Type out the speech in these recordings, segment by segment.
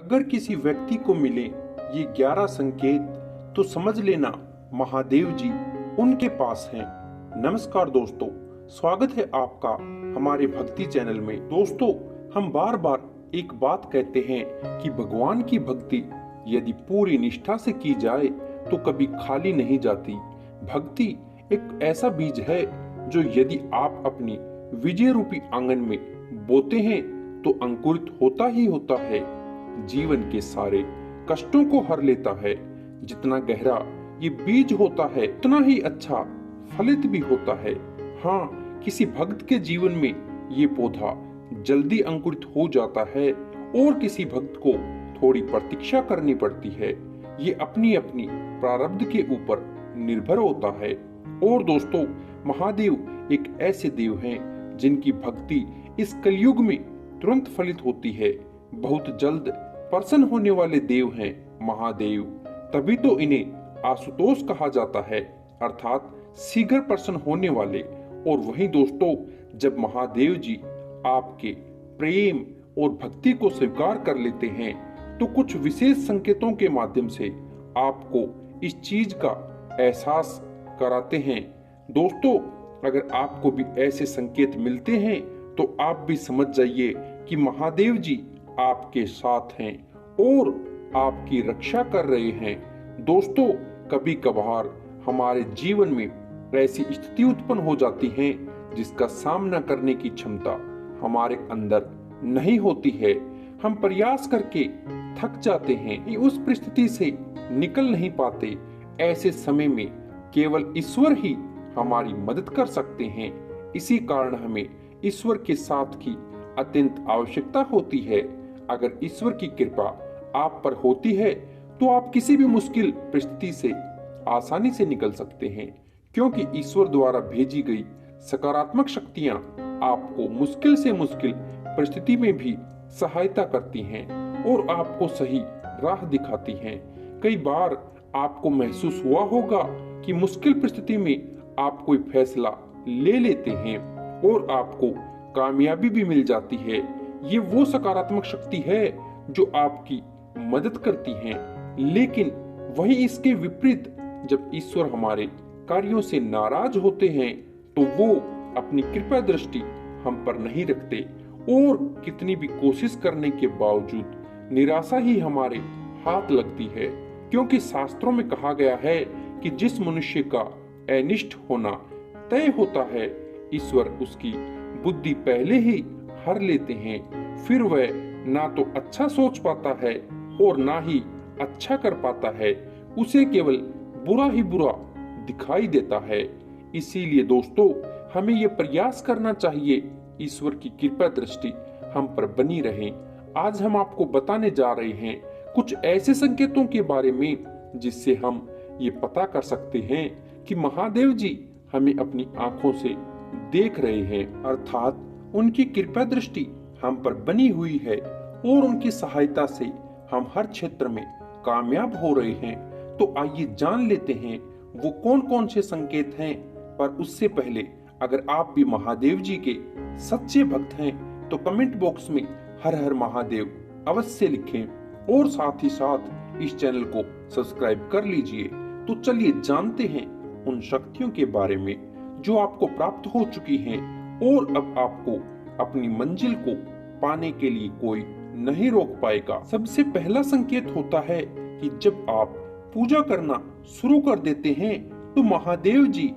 अगर किसी व्यक्ति को मिले ये 11 संकेत तो समझ लेना महादेव जी उनके पास हैं। नमस्कार दोस्तों, स्वागत है आपका हमारे भक्ति चैनल में। दोस्तों, हम बार बार एक बात कहते हैं कि भगवान की भक्ति यदि पूरी निष्ठा से की जाए तो कभी खाली नहीं जाती। भक्ति एक ऐसा बीज है जो यदि आप अपनी विजय रूपी आंगन में बोते हैं तो अंकुरित होता ही होता है। जीवन के सारे कष्टों को हर लेता है। जितना गहरा ये बीज होता है उतना ही अच्छा फलित भी होता है। हाँ, किसी भक्त के जीवन में ये पौधा जल्दी अंकुरित हो जाता है और किसी भक्त को थोड़ी प्रतीक्षा करनी पड़ती है। ये अपनी अपनी प्रारब्ध के ऊपर निर्भर होता है। और दोस्तों, महादेव एक ऐसे देव हैं जिनकी भक्ति इस कलयुग में तुरंत फलित होती है। बहुत जल्द प्रसन्न होने वाले देव हैं महादेव, तभी तो इन्हें आशुतोष कहा जाता है, अर्थात शीघ्र प्रसन्न होने वाले। और वहीं दोस्तों, जब महादेव जी आपके प्रेम और भक्ति को स्वीकार कर लेते हैं तो कुछ विशेष संकेतों के माध्यम से आपको इस चीज का एहसास कराते हैं। दोस्तों, अगर आपको भी ऐसे संकेत मिलते हैं तो आप भी समझ जाइए कि महादेव जी आपके साथ हैं और आपकी रक्षा कर रहे हैं। दोस्तों, कभी कभार हमारे जीवन में ऐसी स्थिति उत्पन्न हो जाती है जिसका सामना करने की क्षमता हमारे अंदर नहीं होती है। हम प्रयास करके थक जाते हैं, उस परिस्थिति से निकल नहीं पाते। ऐसे समय में केवल ईश्वर ही हमारी मदद कर सकते हैं। इसी कारण हमें ईश्वर के साथ की अत्यंत आवश्यकता होती है। अगर ईश्वर की कृपा आप पर होती है तो आप किसी भी मुश्किल परिस्थिति से आसानी से निकल सकते हैं, क्योंकि ईश्वर द्वारा भेजी गई सकारात्मक शक्तियां आपको मुश्किल से मुश्किल परिस्थिति में भी सहायता करती हैं और आपको सही राह दिखाती हैं। कई बार आपको महसूस हुआ होगा कि मुश्किल परिस्थिति में आप कोई फैसला ले लेते हैं और आपको कामयाबी भी मिल जाती है। ये वो सकारात्मक शक्ति है जो आपकी मदद करती है। लेकिन वहीं इसके विपरीत, जब ईश्वर हमारे कार्यों से नाराज होते हैं तो वो अपनी कृपा दृष्टि हम पर नहीं रखते और कितनी भी कोशिश करने के बावजूद निराशा ही हमारे हाथ लगती है। क्योंकि शास्त्रों में कहा गया है कि जिस मनुष्य का अनिष्ट होना तय होता है, ईश्वर उसकी बुद्धि पहले ही हर लेते हैं। फिर वह ना तो अच्छा सोच पाता है और ना ही अच्छा कर पाता है, उसे केवल बुरा ही बुरा दिखाई देता है। इसीलिए दोस्तों, हमें ये प्रयास करना चाहिए ईश्वर की कृपा दृष्टि हम पर बनी रहे। आज हम आपको बताने जा रहे हैं कुछ ऐसे संकेतों के बारे में जिससे हम ये पता कर सकते हैं कि महादेव जी हमें अपनी आंखों से देख रहे हैं, अर्थात उनकी कृपा दृष्टि हम पर बनी हुई है और उनकी सहायता से हम हर क्षेत्र में कामयाब हो रहे हैं। तो आइए जान लेते हैं वो कौन कौन से संकेत हैं। पर उससे पहले, अगर आप भी महादेव जी के सच्चे भक्त हैं तो कमेंट बॉक्स में हर हर महादेव अवश्य लिखें और साथ ही साथ इस चैनल को सब्सक्राइब कर लीजिए। तो चलिए जानते हैं उन शक्तियों के बारे में जो आपको प्राप्त हो चुकी हैं और अब आपको अपनी मंजिल को पाने के लिए कोई नहीं रोक पाएगा। सबसे पहला संकेत होता है कि जब आप पूजा करना शुरू कर देते हैं तो महादेव जी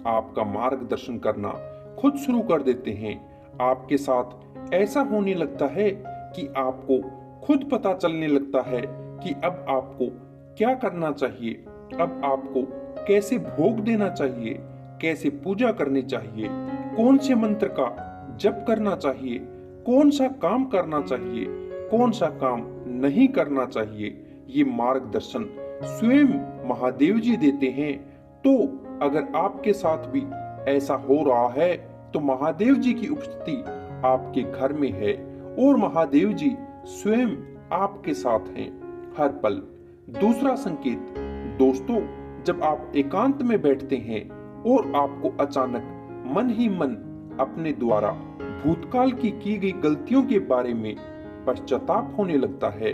आपका मार्गदर्शन करना खुद शुरू कर देते हैं। आपके साथ ऐसा होने लगता है कि आपको खुद पता चलने लगता है कि अब आपको क्या करना चाहिए, अब आपको कैसे भोग देना चाहिए, कैसे पूजा करनी चाहिए, कौन से मंत्र का जप करना चाहिए, कौन सा काम करना चाहिए, कौन सा काम नहीं करना चाहिए। ये मार्गदर्शन स्वयं महादेव जी देते हैं। तो अगर आपके साथ भी ऐसा हो रहा है तो महादेव जी की उपस्थिति आपके घर में है और महादेव जी स्वयं आपके साथ हैं हर पल। दूसरा संकेत दोस्तों, जब आप एकांत में बैठते हैं और आपको अचानक मन ही मन अपने द्वारा भूतकाल की गई गलतियों के बारे में पश्चाताप होने लगता है,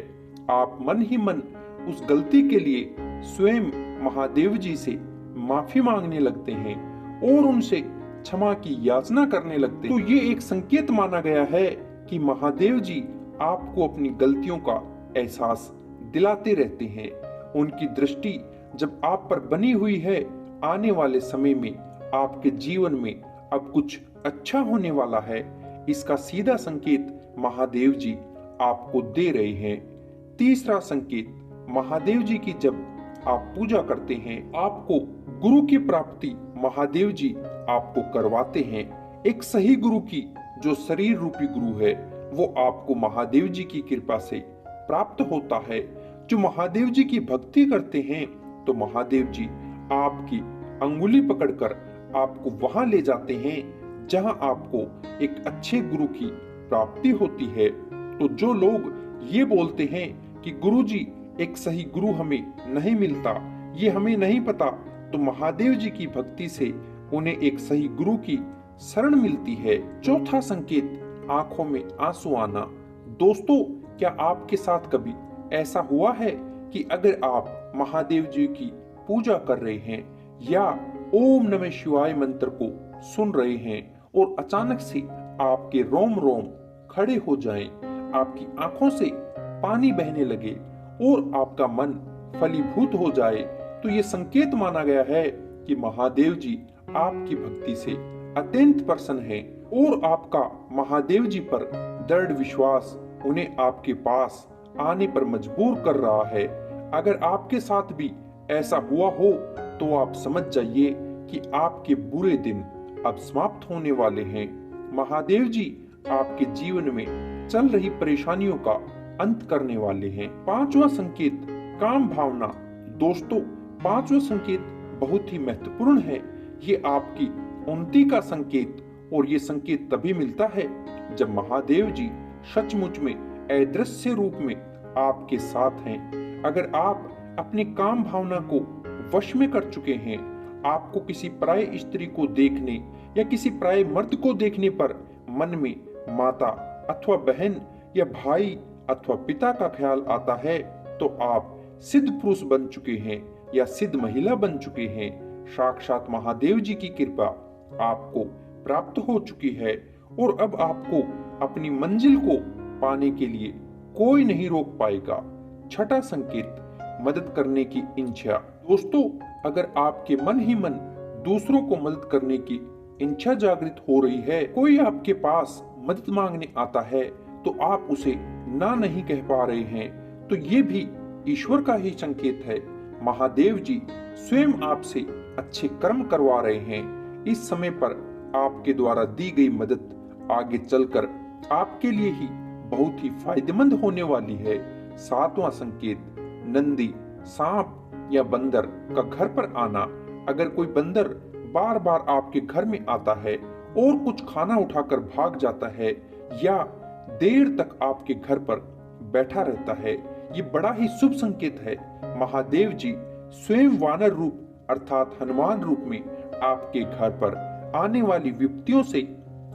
आप मन ही मन उस गलती के लिए स्वयं महादेव जी से माफी मांगने लगते हैं और उनसे क्षमा की याचना करने लगते हैं, तो ये एक संकेत माना गया है कि महादेव जी आपको अपनी गलतियों का एहसास दिलाते रहते हैं। उनकी दृष्टि जब आप पर बनी हुई है, आने वाले समय में आपके जीवन में अब कुछ अच्छा होने वाला है, इसका सीधा संकेत महादेव जी आपको दे रहे हैं। तीसरा संकेत, महादेव जी की जब आप पूजा करते हैं, आपको गुरु की प्राप्ति महादेव जी आपको करवाते हैं। एक सही गुरु की जो शरीर रूपी गुरु है वो आपको महादेव जी की कृपा से प्राप्त होता है। जो महादेव जी की भक्ति करते हैं तो महादेव जी आपकी अंगुली पकड़कर आपको वहां ले जाते हैं जहां आपको एक अच्छे गुरु की प्राप्ति होती है। तो जो लोग ये बोलते हैं कि गुरु जी एक सही गुरु हमें नहीं मिलता, ये हमें नहीं पता, तो महादेव जी की भक्ति से उन्हें एक सही गुरु की शरण मिलती है। चौथा संकेत, आंखों में आंसू आना। दोस्तों, क्या आपके साथ कभी ऐसा हुआ है कि अगर आप महादेव जी की पूजा कर रहे हैं या ओम नमः शिवाय मंत्र को सुन रहे हैं और अचानक से आपके रोम रोम खड़े हो जाएं, आपकी आंखों से पानी बहने लगे और आपका मन फलीभूत हो जाए, तो ये संकेत माना गया है कि महादेव जी आपकी भक्ति से अत्यंत प्रसन्न है और आपका महादेव जी पर दृढ़ विश्वास उन्हें आपके पास आने पर मजबूर कर रहा है। अगर आपके साथ भी ऐसा हुआ हो तो आप समझ जाइए कि आपके बुरे दिन अब समाप्त होने वाले हैं। महादेव जी आपके जीवन में चल रही परेशानियों का अंत करने वाले हैं। पांचवा संकेत, काम भावना। दोस्तों, पांचवा संकेत बहुत ही महत्वपूर्ण है। ये आपकी उन्नति का संकेत, और ये संकेत तभी मिलता है जब महादेव जी सचमुच में अदृश्य रूप में आपके साथ हैं। अगर आप अपनी काम भावना को वश में कर चुके हैं, आपको किसी पराये स्त्री को देखने या किसी पराये मर्द को देखने पर मन में माता अथवा बहन या भाई अथवा पिता का ख्याल आता है, तो आप सिद्ध पुरुष बन चुके हैं या सिद्ध महिला बन चुके हैं। साक्षात महादेव जी की कृपा आपको प्राप्त हो चुकी है और अब आपको अपनी मंजिल को पाने के लिए कोई नहीं रोक पाएगा। छठा संकेत, मदद करने की इच्छा। दोस्तों, अगर आपके मन ही मन दूसरों को मदद करने की इच्छा जागृत हो रही है, कोई आपके पास मदद मांगने आता है तो आप उसे ना नहीं कह पा रहे हैं, तो ये भी ईश्वर का ही संकेत है। महादेव जी स्वयं आपसे अच्छे कर्म करवा रहे हैं। इस समय पर आपके द्वारा दी गई मदद आगे चलकर आपके लिए ही बहुत ही फायदेमंद होने वाली है। सातवां संकेत, नंदी, सांप या बंदर का घर पर आना। अगर कोई बंदर बार बार आपके घर में आता है और कुछ खाना उठाकर भाग जाता है या देर तक आपके घर पर बैठा रहता है, ये बड़ा ही शुभ संकेत है। महादेव जी स्वयं वानर रूप अर्थात हनुमान रूप में आपके घर पर आने वाली विपत्तियों से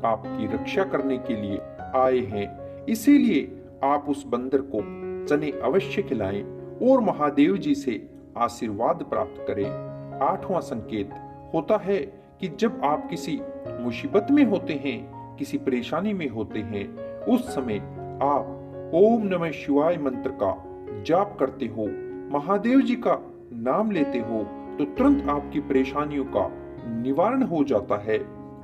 आपकी रक्षा करने के लिए आए हैं। इसीलिए आप उस बंदर को चने अवश्य खिलाएं और महादेव जी से आशीर्वाद प्राप्त करें। आठवां संकेत होता है कि जब आप किसी मुसीबत में होते हैं, किसी परेशानी में होते हैं, उस समय आप ओम नमः शिवाय मंत्र का जाप करते हो, महादेव जी का नाम लेते हो, तो तुरंत आपकी परेशानियों का निवारण हो जाता है।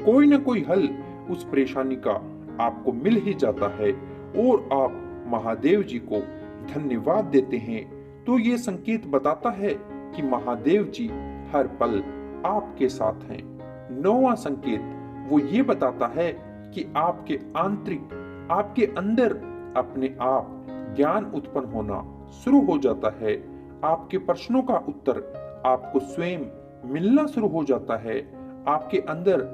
कोई न कोई हल उस परेशानी का आपको मिल ही जाता है और आप महादेव जी को धन्यवाद देते हैं। तो ये संकेत बताता है कि महादेव जी हर पल आपके साथ हैं। नौवां संकेत वो ये बताता है कि आपके आंतरिक, आपके अंदर अपने आप ज्ञान उत्पन्न होना शुरू हो जाता है। आपके प्रश्नों का उत्तर आपको स्वयं मिलना शुरू हो जाता है। आपके अंदर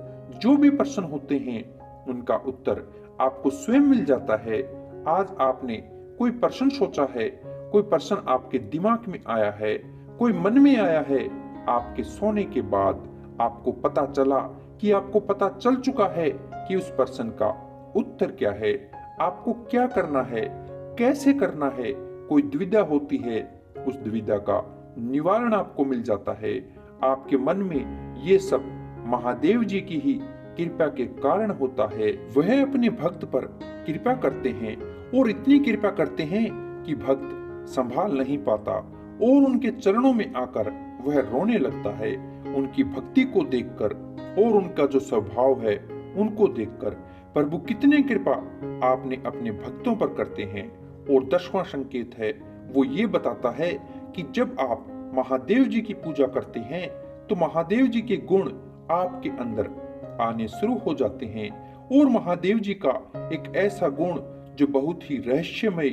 जो भी प्रश्न होते हैं उनका उत्तर आपको स्वयं मिल जाता है। आज आपने कोई प्रश्न सोचा है, कोई प्रश्न आपके दिमाग में आया है, कोई मन में आया है, आपके सोने के बाद आपको पता चला कि आपको पता चल चुका है कि उस प्रश्न का उत्तर क्या है, आपको क्या करना है, कैसे करना है, कोई दुविधा होती है, उस दुविधा का निवारण आपको मिल जाता है। आपके मन में ये सब महादेव जी की ही कृपा के कारण होता है। वह अपने भक्त पर कृपा करते हैं और इतनी कृपा करते हैं कि भक्त संभाल नहीं पाता और उनके चरणों में आकर वह रोने लगता है। उनकी भक्ति को देखकर और उनका जो स्वभाव है उनको देखकर प्रभु कितने कृपा आपने अपने भक्तों पर करते हैं। और 10वां संकेत है, वो ये बताता है कि जब आप महादेव जी की पूजा करते हैं तो महादेव जी के गुण आपके अंदर आने शुरू हो जाते हैं। और महादेव जी का एक ऐसा गुण जो बहुत ही रहस्यमय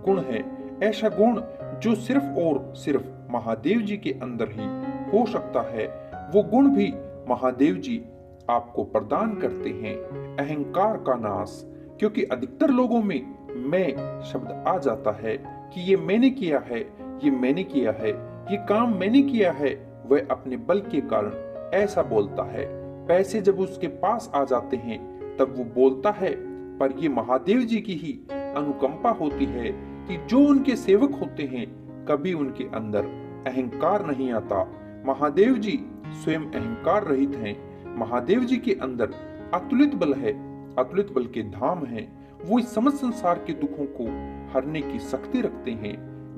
गुण है, ऐसा गुण जो सिर्फ और सिर्फ महादेव जी के अंदर ही हो सकता है, वो गुण भी महादेव जी आपको प्रदान करते हैं, अहंकार का नाश। क्योंकि अधिकतर लोगों में मैं शब्द आ जाता है कि ये मैंने किया है, ये मैंने किया है, ये काम मैंने किया है। वह अपने बल के कारण ऐसा बोलता है। पैसे जब उसके पास आ जाते हैं तब वो बोलता है, पर ये महादेव जी की ही अनुकंपा होती है कि जो उनके सेवक होते हैं कभी उनके अंदर अहंकार नहीं आता। महादेव जी स्वयं अहंकार रहित हैं। महादेव जी के अंदर अतुलित बल है, अतुलित बल के धाम है। वो इस समस्त संसार के दुखों को हरने की शक्ति रखते हैं।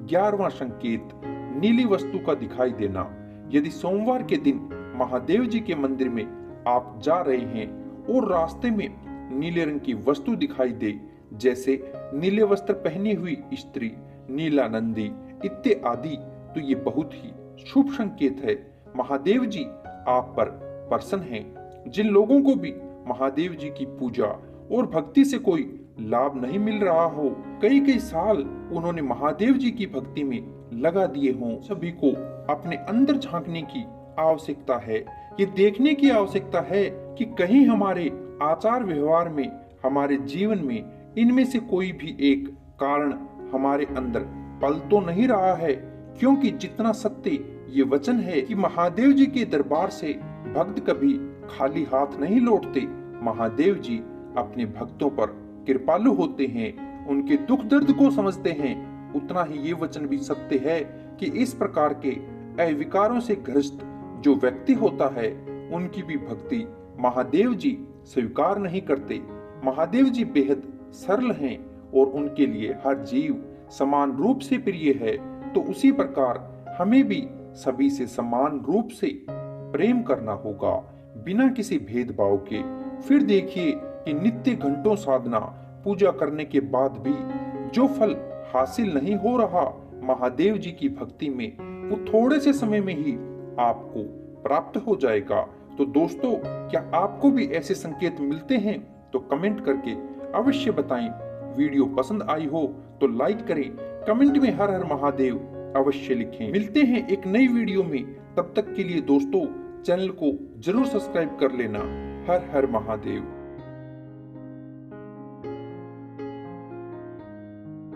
11वां संकेत, नीली वस्तु का दिखाई देना। यदि सोमवार के दिन महादेव जी के मंदिर में आप जा रहे हैं और रास्ते में नीले रंग की वस्तु दिखाई दे, जैसे नीले वस्त्र पहनी हुई स्त्री, नीला नंदी इत्यादि, तो ये बहुत ही शुभ संकेत है। महादेव जी आप पर प्रसन्न हैं। जिन लोगों को भी महादेव जी की पूजा और भक्ति से कोई लाभ नहीं मिल रहा हो, कई कई साल उन्होंने महादेव जी की भक्ति में लगा दिए हों, सभी को अपने अंदर झांकने की आवश्यकता है। ये देखने की आवश्यकता है कि कहीं हमारे आचार व्यवहार में, हमारे जीवन में इनमें से कोई भी एक कारण हमारे अंदर पल तो नहीं रहा है। क्योंकि जितना सत्य ये वचन है कि महादेव जी के दरबार से भक्त कभी खाली हाथ नहीं लौटते। महादेव जी अपने भक्तों पर कृपालु होते हैं, उनके दुख दर्द को समझते हैं। उतना ही ये वचन भी सत्य है कि इस प्रकार के अविकारों से ग्रस्त जो व्यक्ति होता है उनकी भी भक्ति महादेव जी स्वीकार नहीं करते। महादेव जी बेहद सरल हैं और उनके लिए हर जीव समान रूप से प्रिय है। तो उसी प्रकार हमें भी सभी से समान रूप से प्रेम करना होगा, बिना किसी भेदभाव के। फिर देखिए कि नित्य घंटों साधना पूजा करने के बाद भी जो फल हासिल नहीं हो रहा महादेव जी की भक्ति में, वो थोड़े से समय में ही आपको प्राप्त हो जाएगा। तो दोस्तों, क्या आपको भी ऐसे संकेत मिलते हैं? तो कमेंट करके अवश्य बताएं। वीडियो पसंद आई हो तो लाइक करें, कमेंट में हर हर महादेव अवश्य लिखें। मिलते हैं एक नई वीडियो में, तब तक के लिए दोस्तों चैनल को जरूर सब्सक्राइब कर लेना। हर हर महादेव।